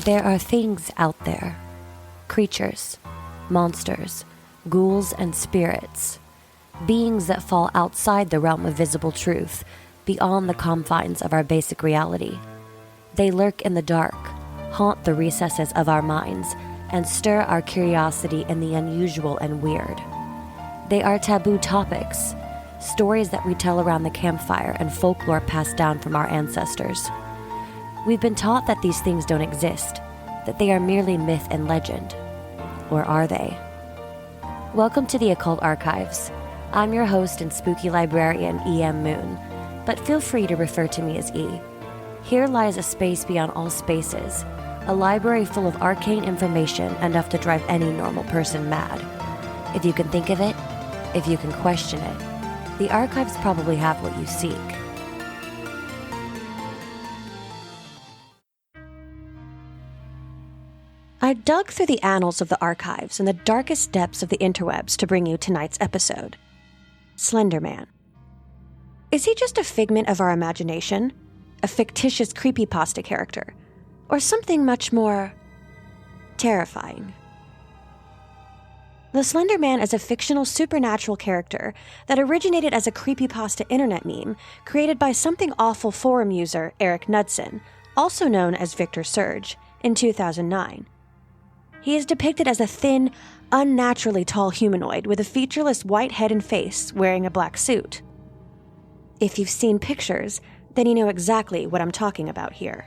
There are things out there. Creatures, monsters, ghouls and spirits. Beings that fall outside the realm of visible truth, beyond the confines of our basic reality. They lurk in the dark, haunt the recesses of our minds, and stir our curiosity in the unusual and weird. They are taboo topics, stories that we tell around the campfire and folklore passed down from our ancestors. We've been taught that these things don't exist, that they are merely myth and legend. Or are they? Welcome to the Occult Archives. I'm your host and spooky librarian, E.M. Moon, but feel free to refer to me as E. Here lies a space beyond all spaces, a library full of arcane information enough to drive any normal person mad. If you can think of it, if you can question it, the archives probably have what you seek. I dug through the annals of the archives and the darkest depths of the interwebs to bring you tonight's episode. Slender Man. Is he just a figment of our imagination? A fictitious creepypasta character? Or something much more terrifying? The Slender Man is a fictional supernatural character that originated as a creepypasta internet meme created by something awful forum user Eric Knudsen, also known as Victor Surge, in 2009. He is depicted as a thin, unnaturally tall humanoid with a featureless white head and face wearing a black suit. If you've seen pictures, then you know exactly what I'm talking about here.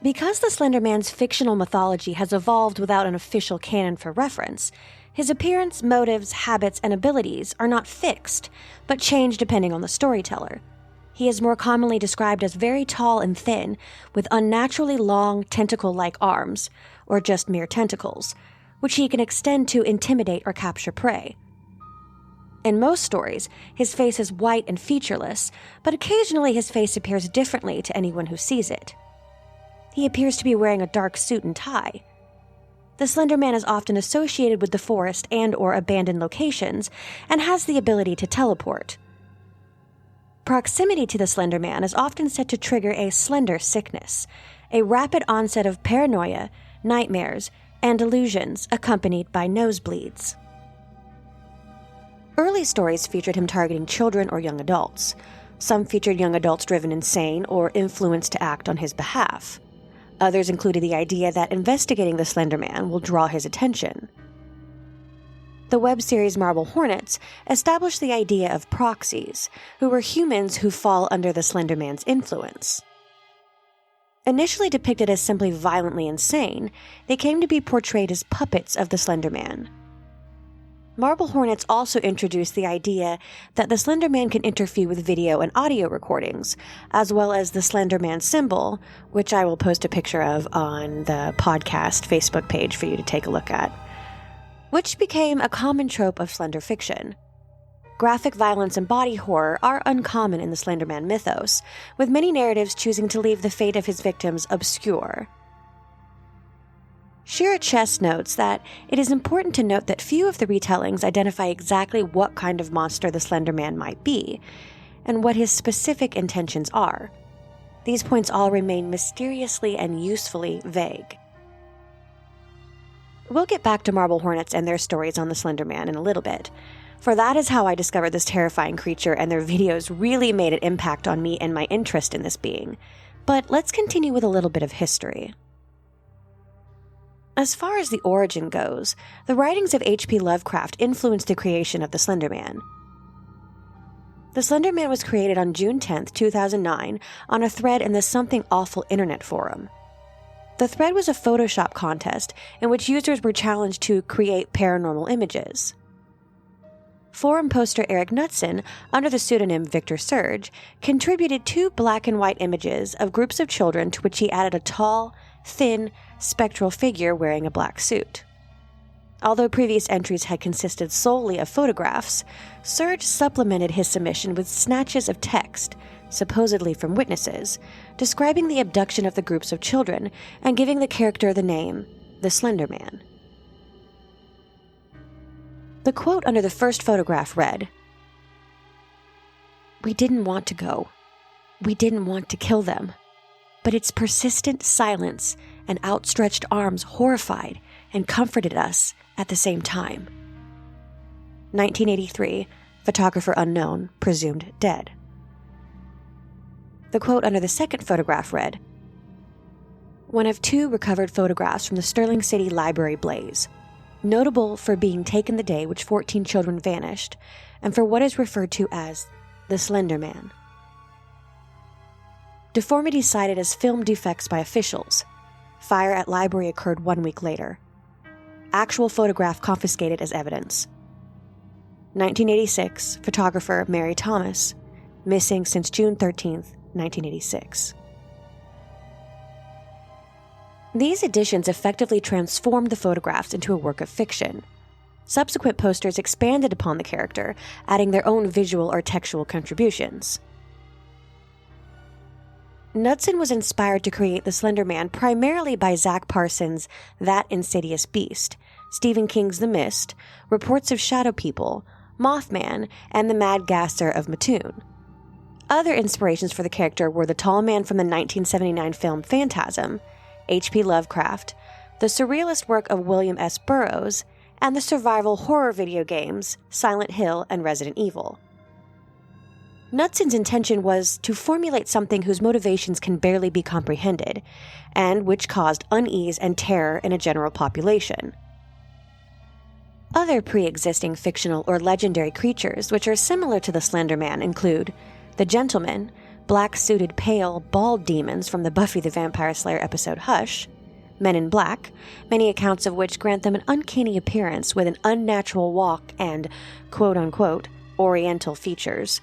Because the Slender Man's fictional mythology has evolved without an official canon for reference, his appearance, motives, habits, and abilities are not fixed, but change depending on the storyteller. He is more commonly described as very tall and thin, with unnaturally long, tentacle-like arms, or just mere tentacles, which he can extend to intimidate or capture prey. In most stories, his face is white and featureless, but occasionally his face appears differently to anyone who sees it. He appears to be wearing a dark suit and tie. The Slender Man is often associated with the forest and/or abandoned locations, and has the ability to teleport. Proximity to the Slender Man is often said to trigger a slender sickness, a rapid onset of paranoia, nightmares, and delusions accompanied by nosebleeds. Early stories featured him targeting children or young adults. Some featured young adults driven insane or influenced to act on his behalf. Others included the idea that investigating the Slender Man will draw his attention. The web series Marble Hornets established the idea of proxies, who were humans who fall under the Slender Man's influence. Initially depicted as simply violently insane, they came to be portrayed as puppets of the Slender Man. Marble Hornets also introduced the idea that the Slender Man can interfere with video and audio recordings, as well as the Slender Man symbol, which I will post a picture of on the podcast Facebook page for you to take a look at, which became a common trope of Slender fiction. Graphic violence and body horror are uncommon in the Slender Man mythos, with many narratives choosing to leave the fate of his victims obscure. Shira Chess notes that it is important to note that few of the retellings identify exactly what kind of monster the Slender Man might be, and what his specific intentions are. These points all remain mysteriously and usefully vague. We'll get back to Marble Hornets and their stories on the Slender Man in a little bit, for that is how I discovered this terrifying creature, and their videos really made an impact on me and my interest in this being. But let's continue with a little bit of history. As far as the origin goes, the writings of H.P. Lovecraft influenced the creation of the Slender Man. The Slender Man was created on June 10, 2009, on a thread in the Something Awful internet forum. The thread was a Photoshop contest in which users were challenged to create paranormal images. Forum poster Eric Knudsen, under the pseudonym Victor Surge, contributed 2 black and white images of groups of children to which he added a tall, thin, spectral figure wearing a black suit. Although previous entries had consisted solely of photographs, Surge supplemented his submission with snatches of text, supposedly from witnesses, describing the abduction of the groups of children and giving the character the name, the Slender Man. The quote under the first photograph read, "We didn't want to go. We didn't want to kill them. but its persistent silence and outstretched arms horrified and comforted us at the same time. 1983, photographer unknown, presumed dead. The quote under the second photograph read, "One of 2 recovered photographs from the Sterling City Library blaze, notable for being taken the day which 14 children vanished, and for what is referred to as the Slender Man. Deformity cited as film defects by officials. Fire at library occurred 1 week later. Actual photograph confiscated as evidence. 1986, photographer Mary Thomas, missing since June 13th, 1986. These additions effectively transformed the photographs into a work of fiction. Subsequent posters expanded upon the character, adding their own visual or textual contributions. Knudsen was inspired to create the Slender Man primarily by Zach Parsons' That Insidious Beast, Stephen King's The Mist, reports of shadow people, Mothman, and the Mad Gasser of Mattoon. Other inspirations for the character were the tall man from the 1979 film Phantasm, H.P. Lovecraft, the surrealist work of William S. Burroughs, and the survival horror video games Silent Hill and Resident Evil. Knudsen's intention was to formulate something whose motivations can barely be comprehended, and which caused unease and terror in a general population. Other pre-existing fictional or legendary creatures which are similar to the Slender Man include the Gentleman, black-suited pale, bald demons from the Buffy the Vampire Slayer episode Hush, Men in Black, many accounts of which grant them an uncanny appearance with an unnatural walk and quote-unquote oriental features,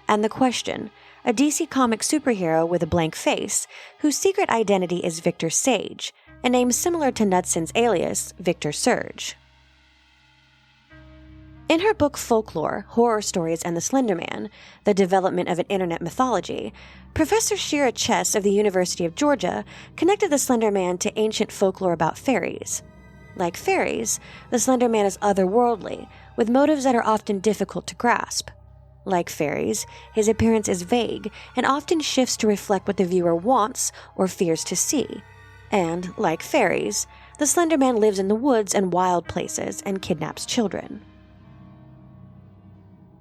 and the Question, a DC comic superhero with a blank face, whose secret identity is Victor Sage, a name similar to Knudsen's alias, Victor Surge. In her book Folklore, Horror Stories and the Slender Man, The Development of an Internet Mythology, Professor Shira Chess of the University of Georgia connected the Slender Man to ancient folklore about fairies. Like fairies, the Slender Man is otherworldly, with motives that are often difficult to grasp. Like fairies, his appearance is vague and often shifts to reflect what the viewer wants or fears to see. And, like fairies, the Slender Man lives in the woods and wild places and kidnaps children.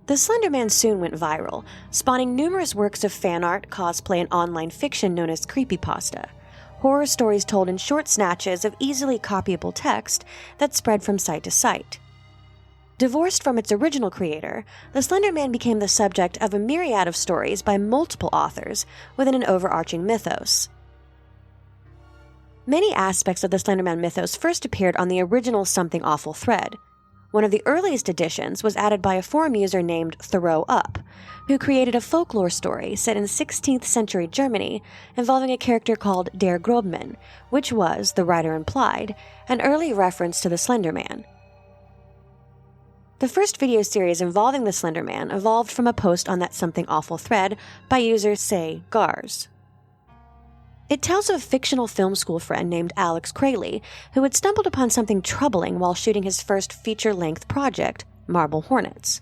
The Slender Man soon went viral, spawning numerous works of fan art, cosplay, and online fiction known as creepypasta, horror stories told in short snatches of easily copyable text that spread from site to site. Divorced from its original creator, the Slender Man became the subject of a myriad of stories by multiple authors within an overarching mythos. Many aspects of the Slender Man mythos first appeared on the original Something Awful thread. One of the earliest editions was added by a forum user named Throw Up, who created a folklore story set in 16th century Germany involving a character called Der Grobman, which was, the writer implied, an early reference to the Slender Man. The first video series involving the Slender Man evolved from a post on that Something Awful thread by user Say Gars. It tells of a fictional film school friend named Alex Crayley, who had stumbled upon something troubling while shooting his first feature-length project, Marble Hornets.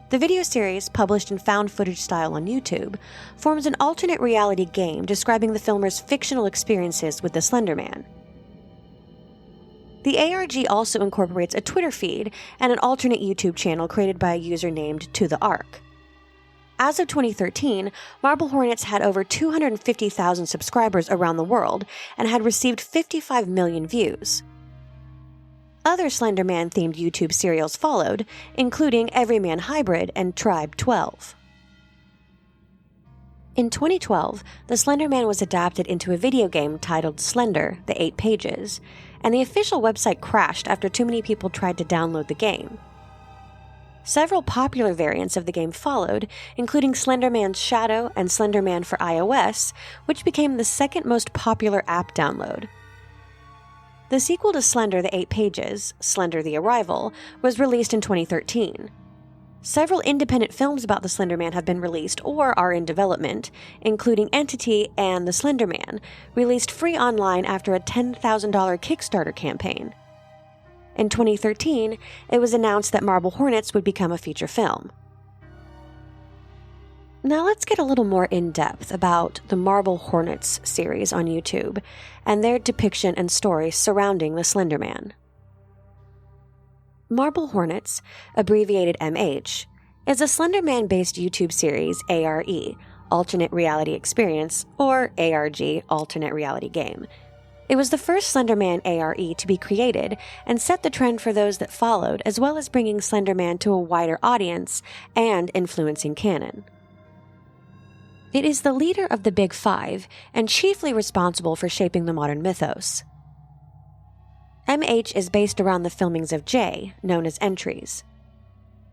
The video series, published in found footage style on YouTube, forms an alternate reality game describing the filmer's fictional experiences with the Slender Man. The ARG also incorporates a Twitter feed and an alternate YouTube channel created by a user named To The Ark. As of 2013, Marble Hornets had over 250,000 subscribers around the world and had received 55 million views. Other Slender Man-themed YouTube serials followed, including Everyman Hybrid and Tribe 12. In 2012, the Slender Man was adapted into a video game titled Slender: The 8 Pages, and the official website crashed after too many people tried to download the game. Several popular variants of the game followed, including Slender Man's Shadow and Slender Man for iOS, which became the second most popular app download. The sequel to Slender: The 8 Pages, Slender: The Arrival, was released in 2013. Several independent films about the Slender Man have been released or are in development, including Entity and The Slender Man, released free online after a $10,000 Kickstarter campaign. In 2013, it was announced that Marble Hornets would become a feature film. Now let's get a little more in-depth about the Marble Hornets series on YouTube and their depiction and story surrounding the Slender Man. Marble Hornets, abbreviated MH, is a Slender Man-based YouTube series ARE, Alternate Reality Experience, or ARG, Alternate Reality Game. It was the first Slender Man ARE to be created and set the trend for those that followed, as well as bringing Slender Man to a wider audience and influencing canon. It is the leader of the Big Five and chiefly responsible for shaping the modern mythos. MH is based around the filmings of J, known as entries.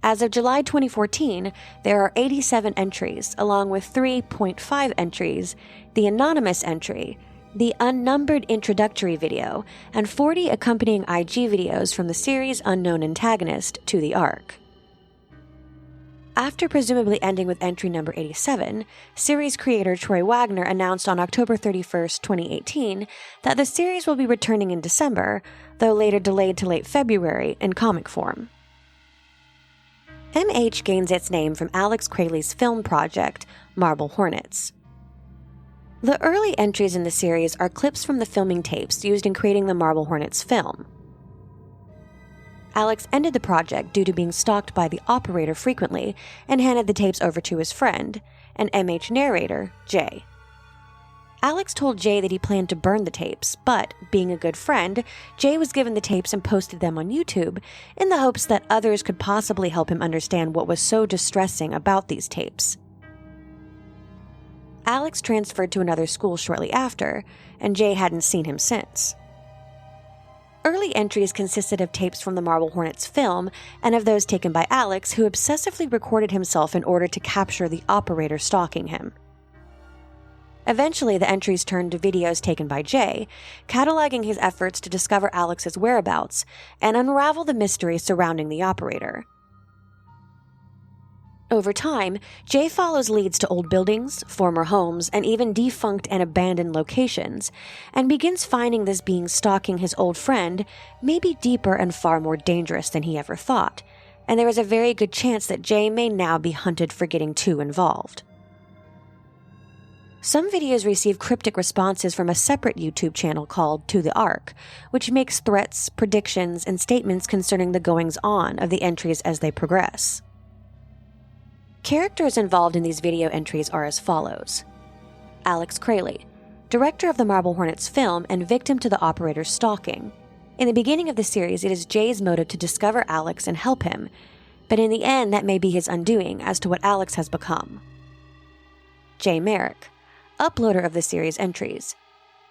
As of July 2014, there are 87 entries, along with 3.5 entries, the anonymous entry, the unnumbered introductory video, and 40 accompanying IG videos from the series' unknown antagonist, To the Ark. After presumably ending with entry number 87, series creator Troy Wagner announced on October 31, 2018, that the series will be returning in December, though later delayed to late February in comic form. MH gains its name from Alex Crayley's film project, Marble Hornets. The early entries in the series are clips from the filming tapes used in creating the Marble Hornets film. Alex ended the project due to being stalked by the operator frequently and handed the tapes over to his friend, an MH narrator, Jay. Alex told Jay that he planned to burn the tapes, but, being a good friend, Jay was given the tapes and posted them on YouTube in the hopes that others could possibly help him understand what was so distressing about these tapes. Alex transferred to another school shortly after, and Jay hadn't seen him since. Early entries consisted of tapes from the Marble Hornets film and of those taken by Alex, who obsessively recorded himself in order to capture the operator stalking him. Eventually, the entries turned to videos taken by Jay, cataloging his efforts to discover Alex's whereabouts and unravel the mystery surrounding the operator. Over time, Jay follows leads to old buildings, former homes, and even defunct and abandoned locations, and begins finding this being stalking his old friend may be deeper and far more dangerous than he ever thought, and there is a very good chance that Jay may now be hunted for getting too involved. Some videos receive cryptic responses from a separate YouTube channel called To the Ark, which makes threats, predictions, and statements concerning the goings-on of the entries as they progress. Characters involved in these video entries are as follows. Alex Crayley, director of the Marble Hornets film and victim to the operator's stalking. In the beginning of the series, it is Jay's motive to discover Alex and help him, but in the end that may be his undoing as to what Alex has become. Jay Merrick, uploader of the series entries.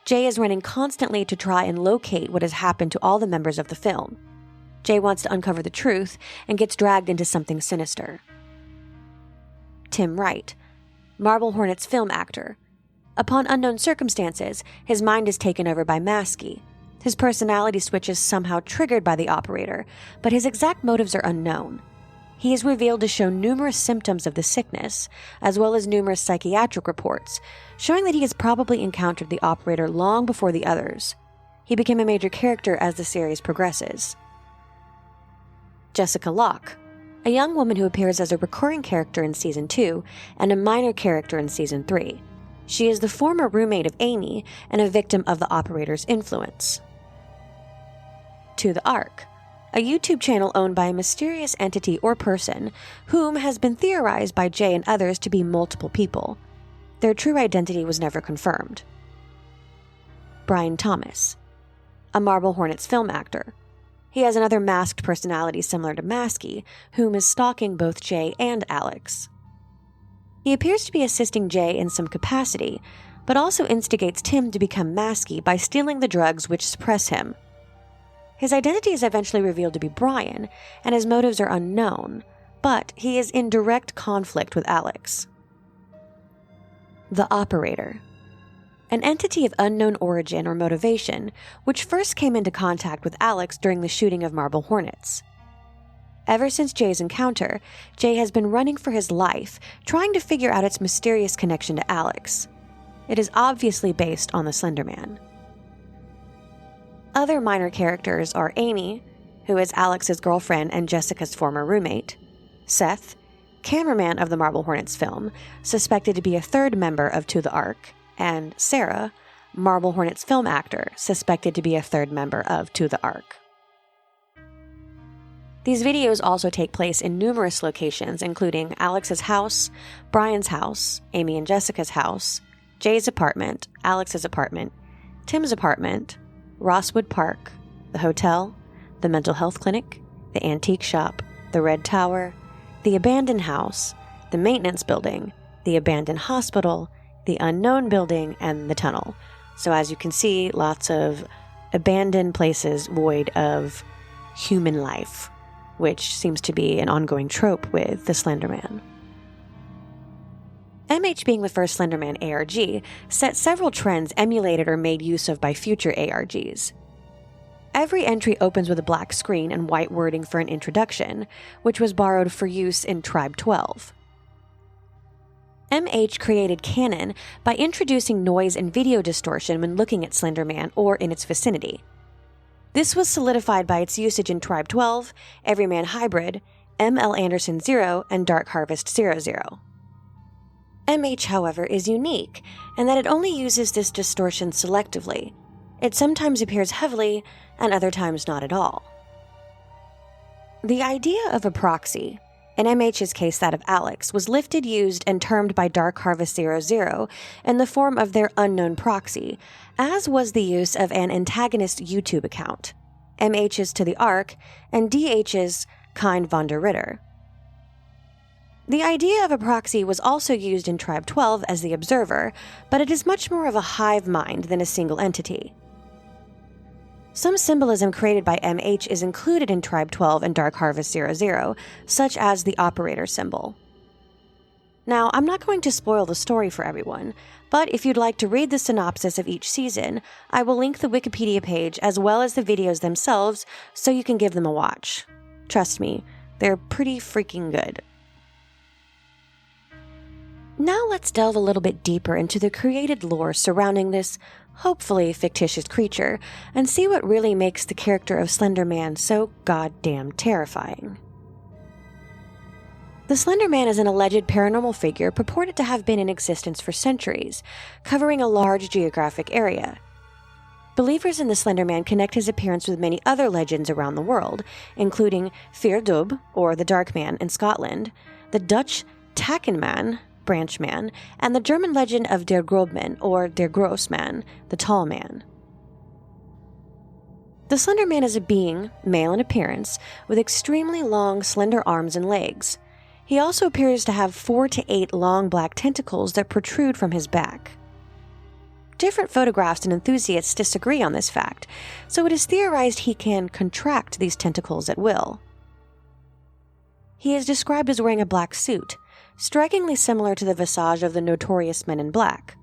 Jay is running constantly to try and locate what has happened to all the members of the film. Jay wants to uncover the truth and gets dragged into something sinister. Tim Wright, Marble Hornets film actor. Upon unknown circumstances, his mind is taken over by Maskey. His personality switch is somehow triggered by the operator, but his exact motives are unknown. He is revealed to show numerous symptoms of the sickness, as well as numerous psychiatric reports, showing that he has probably encountered the operator long before the others. He became a major character as the series progresses. Jessica Locke, a young woman who appears as a recurring character in Season 2 and a minor character in Season 3. She is the former roommate of Amy and a victim of the operator's influence. To the Ark, a YouTube channel owned by a mysterious entity or person whom has been theorized by Jay and others to be multiple people. Their true identity was never confirmed. Brian Thomas, a Marble Hornets film actor. He has another masked personality similar to Maskey, whom is stalking both Jay and Alex. He appears to be assisting Jay in some capacity, but also instigates Tim to become Maskey by stealing the drugs which suppress him. His identity is eventually revealed to be Brian, and his motives are unknown, but he is in direct conflict with Alex. The Operator, an entity of unknown origin or motivation, which first came into contact with Alex during the shooting of Marble Hornets. Ever since Jay's encounter, Jay has been running for his life, trying to figure out its mysterious connection to Alex. It is obviously based on the Slender Man. Other minor characters are Amy, who is Alex's girlfriend and Jessica's former roommate, Seth, cameraman of the Marble Hornets film, suspected to be a third member of To the Ark, and Sarah, Marble Hornets film actor, suspected to be a third member of To the Ark. These videos also take place in numerous locations, including Alex's house, Brian's house, Amy and Jessica's house, Jay's apartment, Alex's apartment, Tim's apartment, Rosswood Park, the hotel, the mental health clinic, the antique shop, the Red Tower, the abandoned house, the maintenance building, the abandoned hospital, the unknown building, and the tunnel. So as you can see, lots of abandoned places void of human life, which seems to be an ongoing trope with the Slender Man. MH, being the first Slender Man ARG, set several trends emulated or made use of by future ARGs. Every entry opens with a black screen and white wording for an introduction, which was borrowed for use in Tribe 12. MH created canon by introducing noise and video distortion when looking at Slender Man or in its vicinity. This was solidified by its usage in Tribe 12, Everyman Hybrid, M.L. Anderson 0, and Dark Harvest 00. MH, however, is unique in that it only uses this distortion selectively. It sometimes appears heavily, and other times not at all. The idea of a proxy, in MH's case that of Alex, was lifted, used, and termed by Dark Harvest 00 in the form of their unknown proxy, as was the use of an antagonist YouTube account, MH's To the Ark, and DH's Kind von der Ritter. The idea of a proxy was also used in Tribe 12 as the observer, but it is much more of a hive mind than a single entity. Some symbolism created by MH is included in Tribe 12 and Dark Harvest 00, such as the operator symbol. Now, I'm not going to spoil the story for everyone, but if you'd like to read the synopsis of each season, I will link the Wikipedia page as well as the videos themselves so you can give them a watch. Trust me, they're pretty freaking good. Now let's delve a little bit deeper into the created lore surrounding this hopefully fictitious creature, and see what really makes the character of Slender Man so goddamn terrifying. The Slender Man is an alleged paranormal figure purported to have been in existence for centuries, covering a large geographic area. Believers in the Slender Man connect his appearance with many other legends around the world, including Fear Dub, or the Dark Man in Scotland, the Dutch Takenman, Branch Man, and the German legend of Der Grobman, or Der Grossman, the Tall Man. The Slender Man is a being, male in appearance, with extremely long, slender arms and legs. He also appears to have 4 to 8 long black tentacles that protrude from his back. Different photographs and enthusiasts disagree on this fact, so it is theorized he can contract these tentacles at will. He is described as wearing a black suit, strikingly similar to the visage of the notorious Men in Black.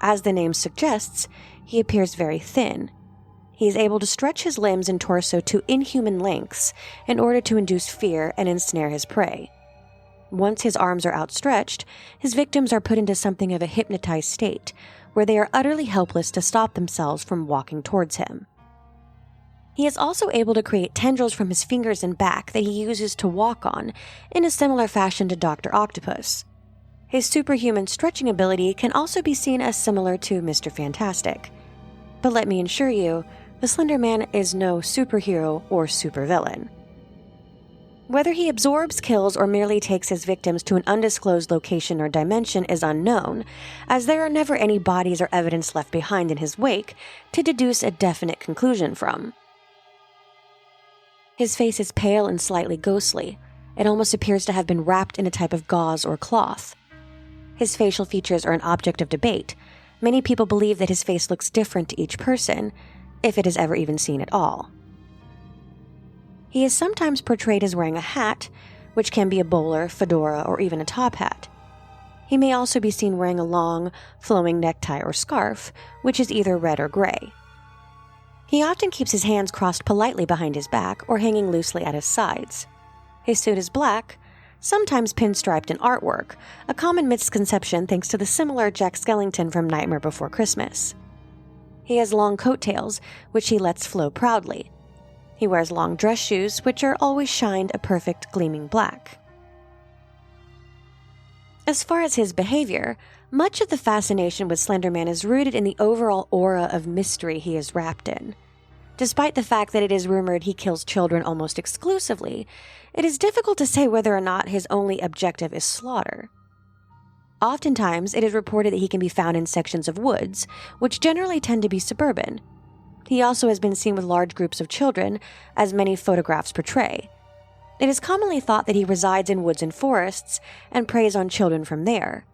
As the name suggests, he appears very thin. He is able to stretch his limbs and torso to inhuman lengths in order to induce fear and ensnare his prey. Once his arms are outstretched, his victims are put into something of a hypnotized state, where they are utterly helpless to stop themselves from walking towards him. He is also able to create tendrils from his fingers and back that he uses to walk on, in a similar fashion to Dr. Octopus. His superhuman stretching ability can also be seen as similar to Mr. Fantastic. But let me assure you, the Slender Man is no superhero or supervillain. Whether he absorbs, kills, or merely takes his victims to an undisclosed location or dimension is unknown, as there are never any bodies or evidence left behind in his wake to deduce a definite conclusion from. His face is pale and slightly ghostly. It almost appears to have been wrapped in a type of gauze or cloth. His facial features are an object of debate. Many people believe that his face looks different to each person, if it is ever even seen at all. He is sometimes portrayed as wearing a hat, which can be a bowler, fedora, or even a top hat. He may also be seen wearing a long, flowing necktie or scarf, which is either red or gray. He often keeps his hands crossed politely behind his back or hanging loosely at his sides. His suit is black, sometimes pinstriped in artwork, a common misconception thanks to the similar Jack Skellington from Nightmare Before Christmas. He has long coattails, which he lets flow proudly. He wears long dress shoes, which are always shined a perfect gleaming black. As far as his behavior, much of the fascination with Slender Man is rooted in the overall aura of mystery he is wrapped in. Despite the fact that it is rumored he kills children almost exclusively, it is difficult to say whether or not his only objective is slaughter. Oftentimes, it is reported that he can be found in sections of woods, which generally tend to be suburban. He also has been seen with large groups of children, as many photographs portray. It is commonly thought that he resides in woods and forests and preys on children from there.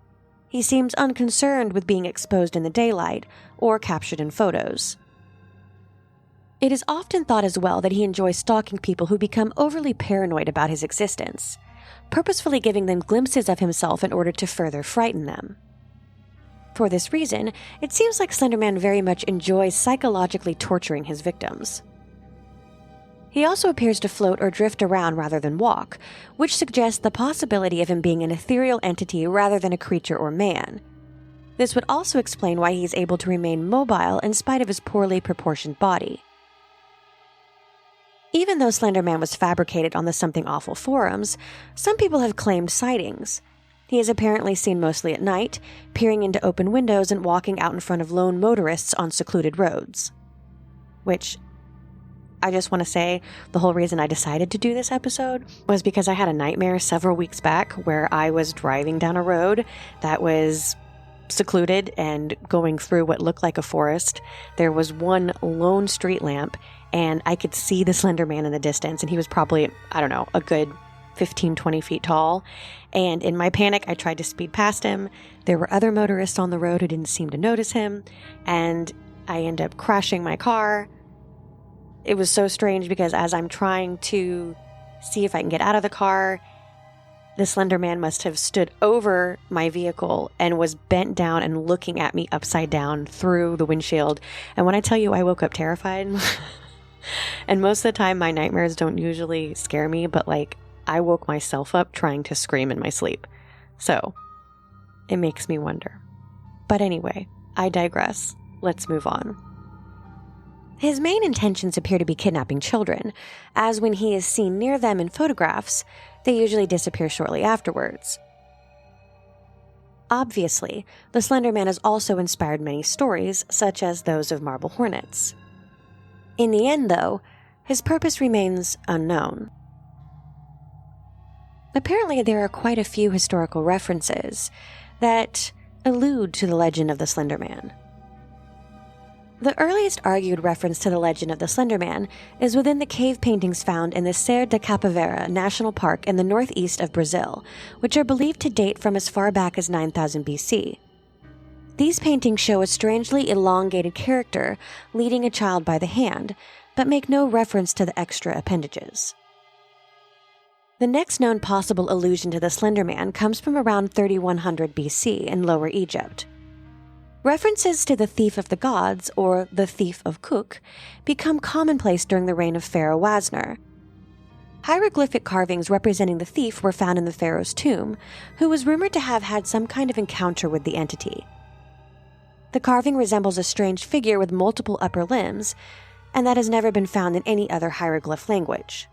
He seems unconcerned with being exposed in the daylight or captured in photos. It is often thought as well that he enjoys stalking people who become overly paranoid about his existence, purposefully giving them glimpses of himself in order to further frighten them. For this reason, it seems like Slender Man very much enjoys psychologically torturing his victims. He also appears to float or drift around rather than walk, which suggests the possibility of him being an ethereal entity rather than a creature or man. This would also explain why he is able to remain mobile in spite of his poorly proportioned body. Even though Slender Man was fabricated on the Something Awful forums, some people have claimed sightings. He is apparently seen mostly at night, peering into open windows and walking out in front of lone motorists on secluded roads. Which, I just want to say, the whole reason I decided to do this episode was because I had a nightmare several weeks back where I was driving down a road that was secluded and going through what looked like a forest. There was one lone street lamp, and I could see the Slender Man in the distance, and he was probably, a good 15, 20 feet tall. And in my panic, I tried to speed past him. There were other motorists on the road who didn't seem to notice him, and I ended up crashing my car. It was so strange because as I'm trying to see if I can get out of the car, the Slender Man must have stood over my vehicle and was bent down and looking at me upside down through the windshield. And when I tell you I woke up terrified, and most of the time my nightmares don't usually scare me, but I woke myself up trying to scream in my sleep. So, it makes me wonder. But anyway, I digress. Let's move on. His main intentions appear to be kidnapping children, as when he is seen near them in photographs, they usually disappear shortly afterwards. Obviously, the Slender Man has also inspired many stories, such as those of marble hornets. In the end, though, his purpose remains unknown. Apparently, there are quite a few historical references that allude to the legend of the Slender Man. The earliest argued reference to the legend of the Slender Man is within the cave paintings found in the Serra da Capivara National Park in the northeast of Brazil, which are believed to date from as far back as 9000 BC. These paintings show a strangely elongated character leading a child by the hand, but make no reference to the extra appendages. The next known possible allusion to the Slender Man comes from around 3100 BC in Lower Egypt. References to the Thief of the Gods, or the Thief of Kuk, become commonplace during the reign of Pharaoh Wasner. Hieroglyphic carvings representing the thief were found in the pharaoh's tomb, who was rumored to have had some kind of encounter with the entity. The carving resembles a strange figure with multiple upper limbs, and that has never been found in any other hieroglyph language.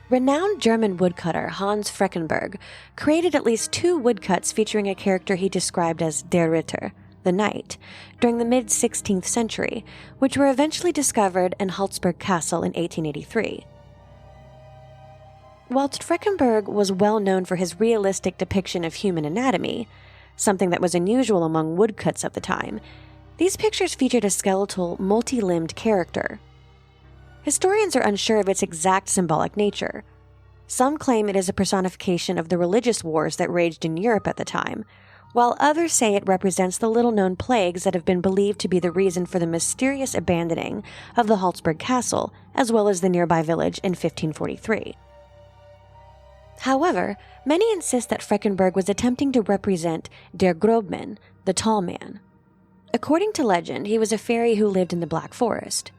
Renowned German woodcutter Hans Freckenberg created at least 2 woodcuts featuring a character he described as Der Ritter, the Knight, during the mid-16th century, which were eventually discovered in Halsberg Castle in 1883. Whilst Freckenberg was well known for his realistic depiction of human anatomy, something that was unusual among woodcuts of the time, these pictures featured a skeletal, multi-limbed character. Historians are unsure of its exact symbolic nature. Some claim it is a personification of the religious wars that raged in Europe at the time, while others say it represents the little-known plagues that have been believed to be the reason for the mysterious abandoning of the Halsberg Castle, as well as the nearby village in 1543. However, many insist that Freckenberg was attempting to represent Der Grobman, the tall man. According to legend, he was a fairy who lived in the Black Forest.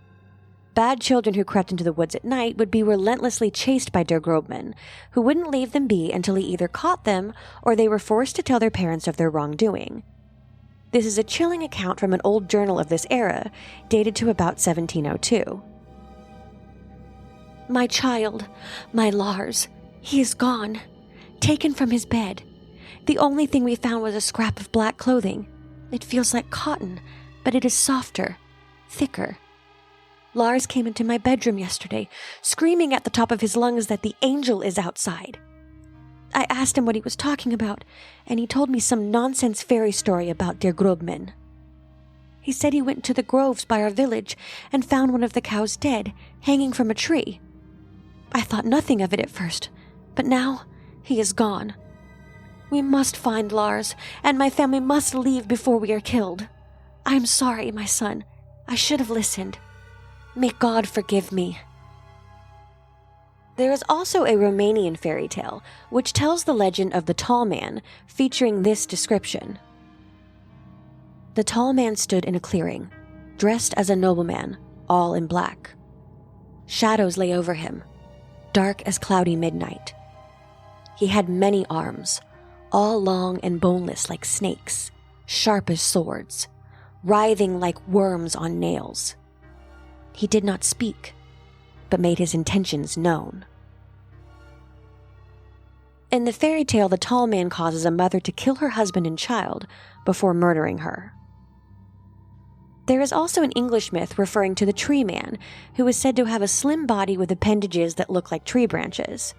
Bad children who crept into the woods at night would be relentlessly chased by Der Grobman, who wouldn't leave them be until he either caught them or they were forced to tell their parents of their wrongdoing. This is a chilling account from an old journal of this era, dated to about 1702. "My child, my Lars, he is gone. taken from his bed. The only thing we found was a scrap of black clothing. It feels like cotton, but it is softer, thicker. Lars came into my bedroom yesterday, screaming at the top of his lungs that the angel is outside. I asked him what he was talking about, and he told me some nonsense fairy story about Der Grobman. He said he went to the groves by our village and found one of the cows dead, hanging from a tree. I thought nothing of it at first, but now he is gone. We must find Lars, and my family must leave before we are killed. I am sorry, my son. I should have listened. May God forgive me. There is also a Romanian fairy tale, which tells the legend of the tall man, featuring this description. The tall man stood in a clearing, dressed as a nobleman, all in black. Shadows lay over him, dark as cloudy midnight. He had many arms, all long and boneless like snakes, sharp as swords, writhing like worms on nails. He did not speak, but made his intentions known. In the fairy tale, the tall man causes a mother to kill her husband and child before murdering her. There is also an English myth referring to the tree man, who is said to have a slim body with appendages that look like tree branches.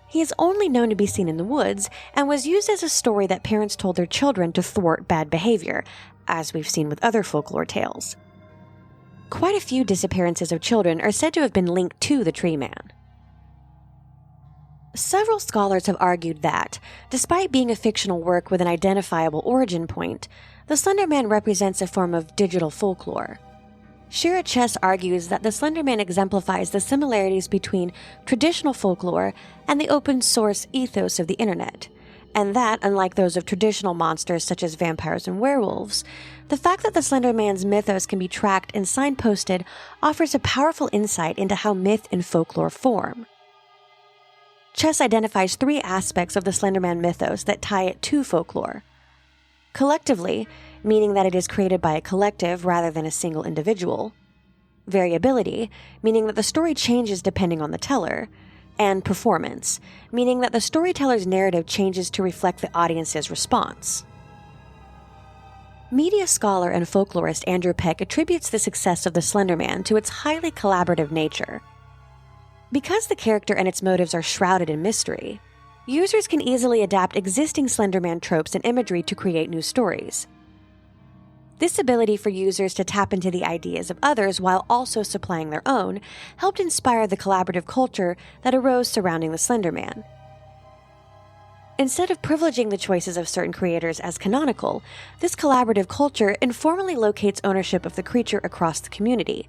He is only known to be seen in the woods and was used as a story that parents told their children to thwart bad behavior, as we've seen with other folklore tales. Quite a few disappearances of children are said to have been linked to the tree man. Several scholars have argued that, despite being a fictional work with an identifiable origin point, the Slender Man represents a form of digital folklore. Shira Chess argues that the Slender Man exemplifies the similarities between traditional folklore and the open-source ethos of the internet, and that, unlike those of traditional monsters such as vampires and werewolves, the fact that the Slender Man's mythos can be tracked and signposted offers a powerful insight into how myth and folklore form. Chess identifies 3 aspects of the Slender Man mythos that tie it to folklore. Collectively, meaning that it is created by a collective rather than a single individual. Variability, meaning that the story changes depending on the teller. And performance, meaning that the storyteller's narrative changes to reflect the audience's response. Media scholar and folklorist Andrew Peck attributes the success of the Slender Man to its highly collaborative nature. Because the character and its motives are shrouded in mystery, users can easily adapt existing Slender Man tropes and imagery to create new stories. This ability for users to tap into the ideas of others while also supplying their own helped inspire the collaborative culture that arose surrounding the Slender Man. Instead of privileging the choices of certain creators as canonical, this collaborative culture informally locates ownership of the creature across the community.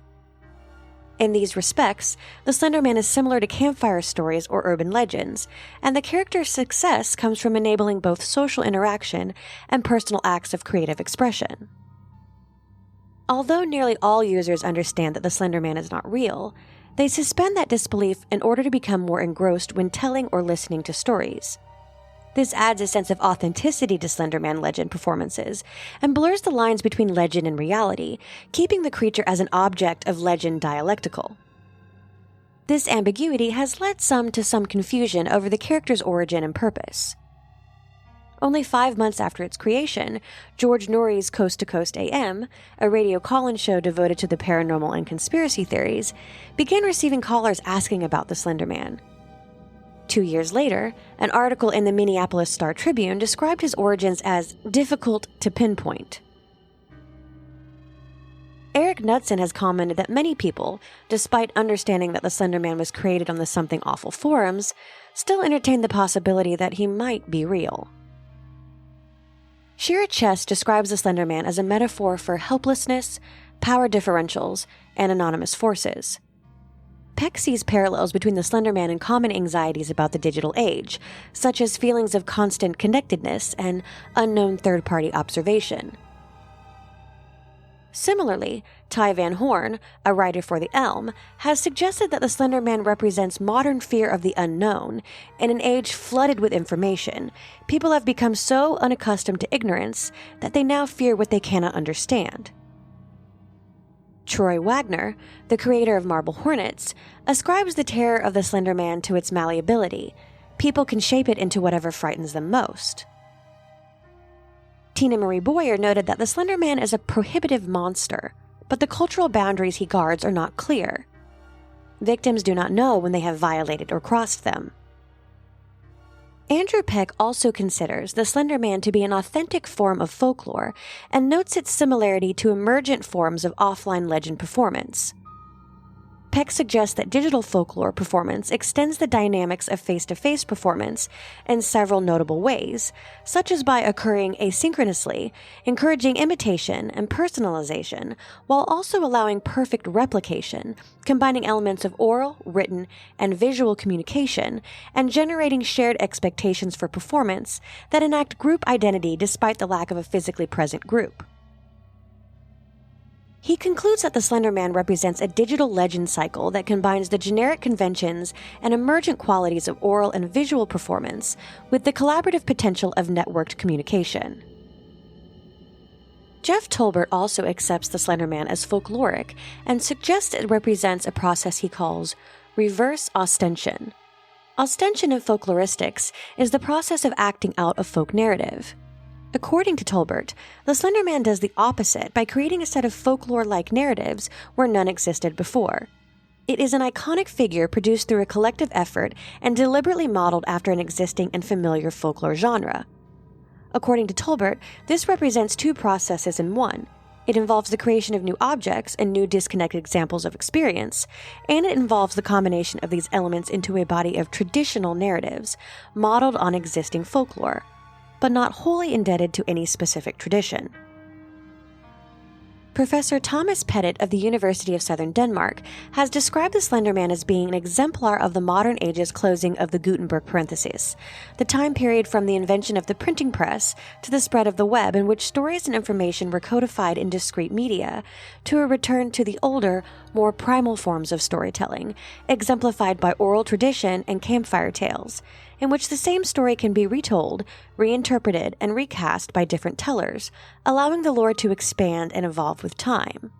In these respects, the Slender Man is similar to campfire stories or urban legends, and the character's success comes from enabling both social interaction and personal acts of creative expression. Although nearly all users understand that the Slender Man is not real, they suspend that disbelief in order to become more engrossed when telling or listening to stories. This adds a sense of authenticity to Slender Man legend performances and blurs the lines between legend and reality, keeping the creature as an object of legend dialectical. This ambiguity has led some to some confusion over the character's origin and purpose. Only 5 months after its creation, George Norrie's Coast to Coast AM, a radio call-in show devoted to the paranormal and conspiracy theories, began receiving callers asking about the Slender Man. 2 years later, an article in the Minneapolis Star-Tribune described his origins as difficult to pinpoint. Eric Knudsen has commented that many people, despite understanding that the Slender Man was created on the Something Awful forums, still entertain the possibility that he might be real. Shira Chess describes the Slender Man as a metaphor for helplessness, power differentials, and anonymous forces. Peck sees parallels between the Slender Man and common anxieties about the digital age, such as feelings of constant connectedness and unknown third-party observation. Similarly, Ty Van Horn, a writer for The Elm, has suggested that the Slender Man represents modern fear of the unknown. In an age flooded with information, people have become so unaccustomed to ignorance that they now fear what they cannot understand. Troy Wagner, the creator of Marble Hornets, ascribes the terror of the Slender Man to its malleability. people can shape it into whatever frightens them most. Tina Marie Boyer noted that the Slender Man is a prohibitive monster, but the cultural boundaries he guards are not clear. Victims do not know when they have violated or crossed them. Andrew Peck also considers the Slender Man to be an authentic form of folklore and notes its similarity to emergent forms of offline legend performance. Peck suggests that digital folklore performance extends the dynamics of face-to-face performance in several notable ways, such as by occurring asynchronously, encouraging imitation and personalization, while also allowing perfect replication, combining elements of oral, written, and visual communication, and generating shared expectations for performance that enact group identity despite the lack of a physically present group. He concludes that the Slender Man represents a digital legend cycle that combines the generic conventions and emergent qualities of oral and visual performance with the collaborative potential of networked communication. Jeff Tolbert also accepts the Slender Man as folkloric and suggests it represents a process he calls reverse ostension. Ostension in folkloristics is the process of acting out a folk narrative. According to Tolbert, the Slender Man does the opposite by creating a set of folklore-like narratives where none existed before. It is an iconic figure produced through a collective effort and deliberately modeled after an existing and familiar folklore genre. According to Tolbert, this represents two processes in one. It involves the creation of new objects and new disconnected examples of experience, and it involves the combination of these elements into a body of traditional narratives, modeled on existing folklore, but not wholly indebted to any specific tradition. Professor Thomas Pettit of the University of Southern Denmark has described the Slender Man as being an exemplar of the modern age's closing of the Gutenberg parenthesis, the time period from the invention of the printing press to the spread of the web in which stories and information were codified in discrete media, to a return to the older, more primal forms of storytelling, exemplified by oral tradition and campfire tales, in which the same story can be retold, reinterpreted, and recast by different tellers, allowing the lore to expand and evolve with time.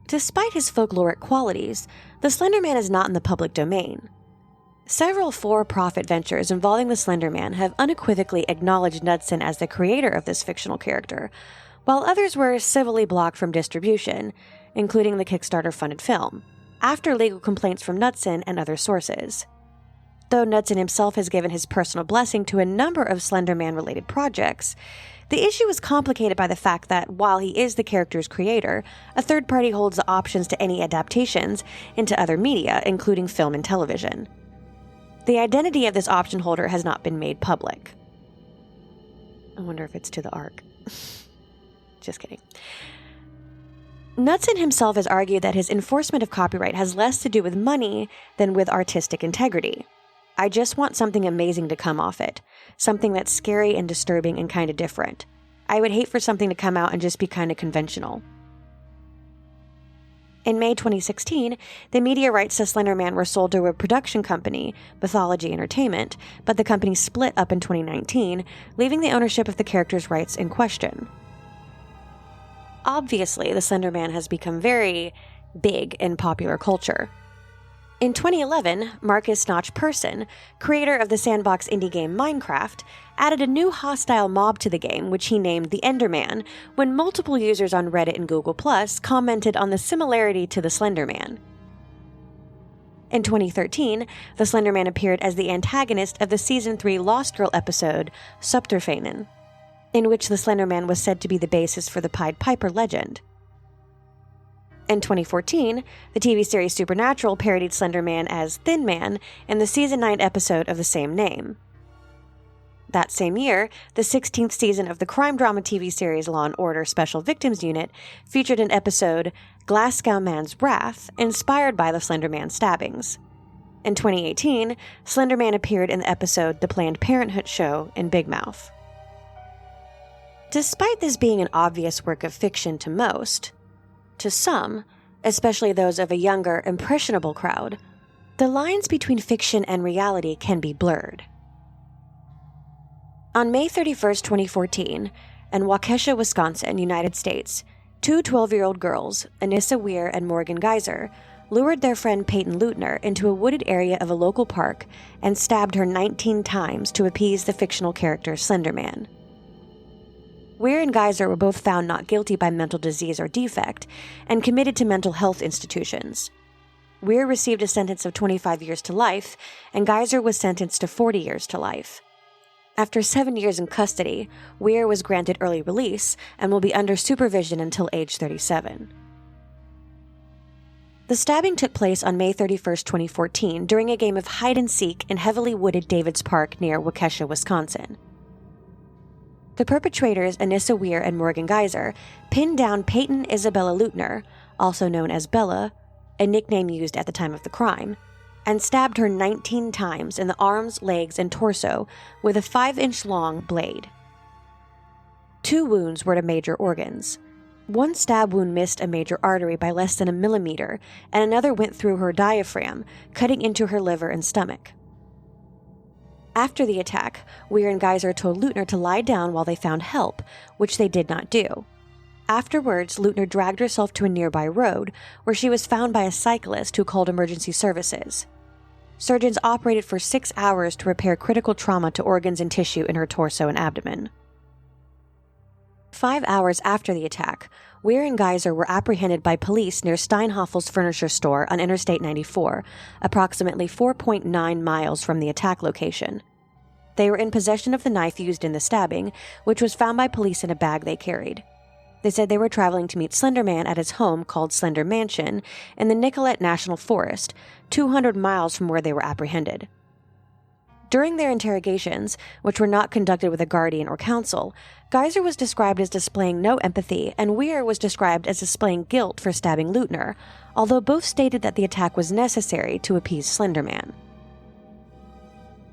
Despite his folkloric qualities, the Slender Man is not in the public domain. Several for-profit ventures involving the Slender Man have unequivocally acknowledged Knudsen as the creator of this fictional character, while others were civilly blocked from distribution, including the Kickstarter-funded film, after legal complaints from Knudsen and other sources. Though Knudsen himself has given his personal blessing to a number of Slender Man-related projects, the issue is complicated by the fact that, while he is the character's creator, a third party holds the options to any adaptations into other media, including film and television. The identity of this option holder has not been made public. I wonder if it's to the Ark. Just kidding. Knudsen himself has argued that his enforcement of copyright has less to do with money than with artistic integrity. I just want something amazing to come off it. Something that's scary and disturbing and kind of different. I would hate for something to come out and just be kind of conventional. In May 2016, the media rights to Slender Man were sold to a production company, Mythology Entertainment, but the company split up in 2019, leaving the ownership of the character's rights in question. Obviously, the Slender Man has become very big in popular culture. In 2011, Marcus Notch Persson, creator of the sandbox indie game Minecraft, added a new hostile mob to the game, which he named the Enderman, when multiple users on Reddit and Google+ commented on the similarity to the Slender Man. In 2013, the Slender Man appeared as the antagonist of the Season 3 Lost Girl episode, Subterfanen, in which the Slender Man was said to be the basis for the Pied Piper legend. In 2014, the TV series Supernatural parodied Slender Man as Thin Man in the Season 9 episode of the same name. That same year, the 16th season of the crime drama TV series Law & Order Special Victims Unit featured an episode, Glasgow Man's Wrath, inspired by the Slender Man stabbings. In 2018, Slender Man appeared in the episode The Planned Parenthood Show in Big Mouth. Despite this being an obvious work of fiction to most, to some, especially those of a younger, impressionable crowd, the lines between fiction and reality can be blurred. On May 31, 2014, in Waukesha, Wisconsin, United States, two 12-year-old girls, Anissa Weir and Morgan Geyser, lured their friend Peyton Leutner into a wooded area of a local park and stabbed her 19 times to appease the fictional character Slender Man. Weir and Geyser were both found not guilty by mental disease or defect and committed to mental health institutions. Weir received a sentence of 25 years to life, and Geyser was sentenced to 40 years to life. After 7 years in custody, Weir was granted early release and will be under supervision until age 37. The stabbing took place on May 31, 2014, during a game of hide-and-seek in heavily wooded Davids Park near Waukesha, Wisconsin. The perpetrators, Anissa Weir and Morgan Geyser, pinned down Peyton Isabella Leutner, also known as Bella, a nickname used at the time of the crime, and stabbed her 19 times in the arms, legs, and torso with a 5-inch-long blade. 2 wounds were to major organs. One stab wound missed a major artery by less than a millimeter, and another went through her diaphragm, cutting into her liver and stomach. After the attack, Weir and Geyser told Leutner to lie down while they found help, which they did not do. Afterwards, Leutner dragged herself to a nearby road, where she was found by a cyclist who called emergency services. Surgeons operated for 6 hours to repair critical trauma to organs and tissue in her torso and abdomen. 5 hours after the attack, Weir and Geyser were apprehended by police near Steinhoffel's furniture store on Interstate 94, approximately 4.9 miles from the attack location. They were in possession of the knife used in the stabbing, which was found by police in a bag they carried. They said they were traveling to meet Slender Man at his home called Slender Mansion in the Nicollet National Forest, 200 miles from where they were apprehended. During their interrogations, which were not conducted with a guardian or counsel, Geyser was described as displaying no empathy, and Weir was described as displaying guilt for stabbing Leutner, although both stated that the attack was necessary to appease Slender Man.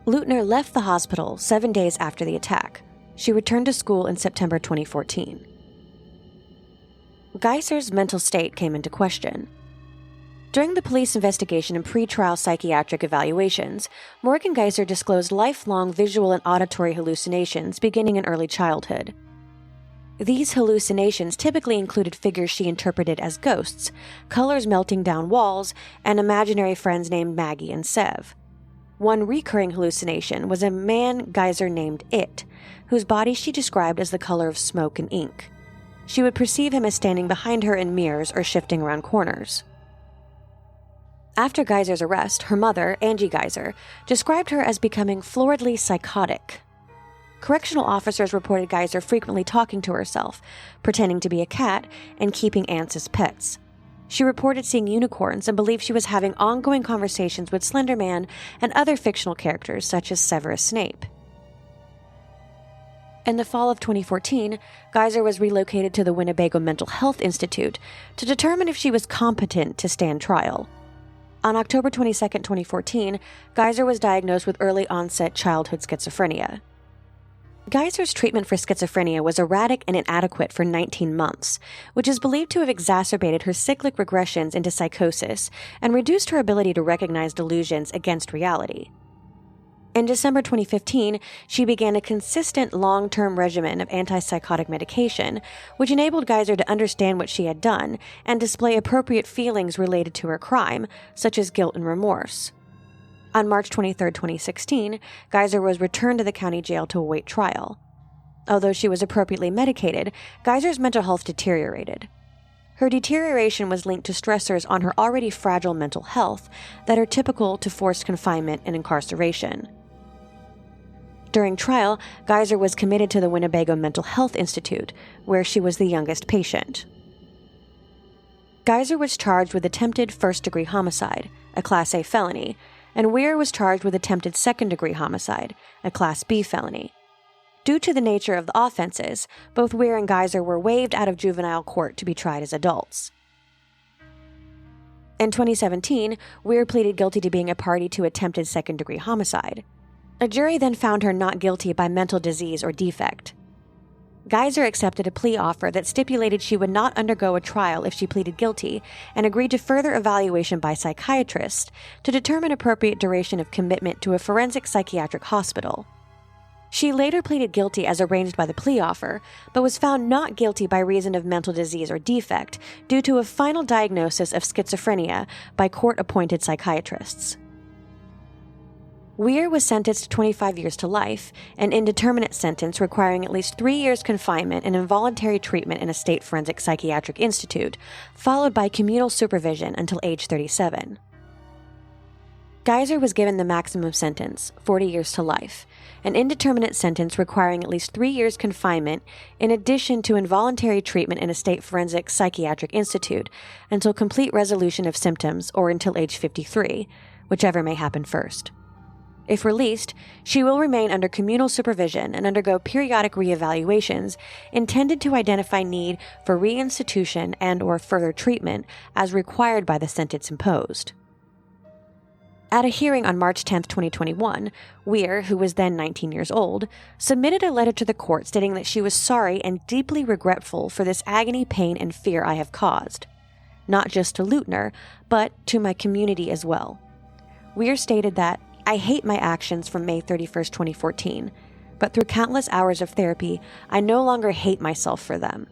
Leutner left the hospital 7 days after the attack. She returned to school in September 2014. Geyser's mental state came into question. During the police investigation and pre-trial psychiatric evaluations, Morgan Geyser disclosed lifelong visual and auditory hallucinations beginning in early childhood. These hallucinations typically included figures she interpreted as ghosts, colors melting down walls, and imaginary friends named Maggie and Sev. One recurring hallucination was a man Geyser named It, whose body she described as the color of smoke and ink. She would perceive him as standing behind her in mirrors or shifting around corners. After Geyser's arrest, her mother, Angie Geyser, described her as becoming floridly psychotic. Correctional officers reported Geyser frequently talking to herself, pretending to be a cat, and keeping ants as pets. She reported seeing unicorns and believed she was having ongoing conversations with Slender Man and other fictional characters such as Severus Snape. In the fall of 2014, Geyser was relocated to the Winnebago Mental Health Institute to determine if she was competent to stand trial. On October 22, 2014, Geyser was diagnosed with early-onset childhood schizophrenia. Geyser's treatment for schizophrenia was erratic and inadequate for 19 months, which is believed to have exacerbated her cyclic regressions into psychosis and reduced her ability to recognize delusions against reality. In December 2015, she began a consistent long-term regimen of antipsychotic medication, which enabled Geyser to understand what she had done and display appropriate feelings related to her crime, such as guilt and remorse. On March 23, 2016, Geyser was returned to the county jail to await trial. Although she was appropriately medicated, Geyser's mental health deteriorated. Her deterioration was linked to stressors on her already fragile mental health that are typical to forced confinement and incarceration. During trial, Geyser was committed to the Winnebago Mental Health Institute, where she was the youngest patient. Geyser was charged with attempted first-degree homicide, a Class A felony, and Weir was charged with attempted second-degree homicide, a Class B felony. Due to the nature of the offenses, both Weir and Geyser were waived out of juvenile court to be tried as adults. In 2017, Weir pleaded guilty to being a party to attempted second-degree homicide. A jury then found her not guilty by mental disease or defect. Geyser accepted a plea offer that stipulated she would not undergo a trial if she pleaded guilty and agreed to further evaluation by psychiatrists to determine appropriate duration of commitment to a forensic psychiatric hospital. She later pleaded guilty as arranged by the plea offer, but was found not guilty by reason of mental disease or defect due to a final diagnosis of schizophrenia by court-appointed psychiatrists. Weir was sentenced to 25 years to life, an indeterminate sentence requiring at least 3 years confinement and involuntary treatment in a state forensic psychiatric institute, followed by communal supervision until age 37. Geyser was given the maximum sentence, 40 years to life, an indeterminate sentence requiring at least 3 years confinement in addition to involuntary treatment in a state forensic psychiatric institute until complete resolution of symptoms or until age 53, whichever may happen first. If released, she will remain under communal supervision and undergo periodic reevaluations intended to identify need for reinstitution and/or further treatment as required by the sentence imposed. At a hearing on March 10, 2021, Weir, who was then 19 years old, submitted a letter to the court stating that she was sorry and deeply regretful for this agony, pain, and fear I have caused, not just to Leutner, but to my community as well. Weir stated that, I hate my actions from May 31, 2014, but through countless hours of therapy, I no longer hate myself for them.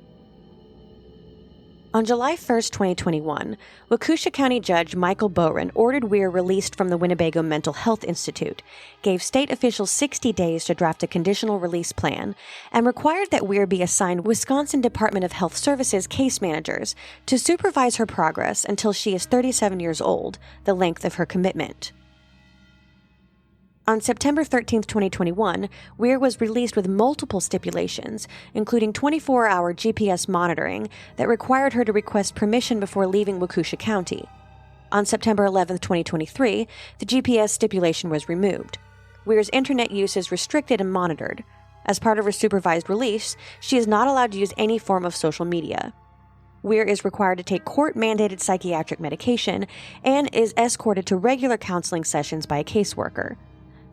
On July 1, 2021, Waukesha County Judge Michael Boren ordered Weir released from the Winnebago Mental Health Institute, gave state officials 60 days to draft a conditional release plan, and required that Weir be assigned Wisconsin Department of Health Services case managers to supervise her progress until she is 37 years old, the length of her commitment. On September 13, 2021, Weir was released with multiple stipulations, including 24-hour GPS monitoring that required her to request permission before leaving Waukesha County. On September 11, 2023, the GPS stipulation was removed. Weir's internet use is restricted and monitored. As part of her supervised release, she is not allowed to use any form of social media. Weir is required to take court-mandated psychiatric medication and is escorted to regular counseling sessions by a caseworker.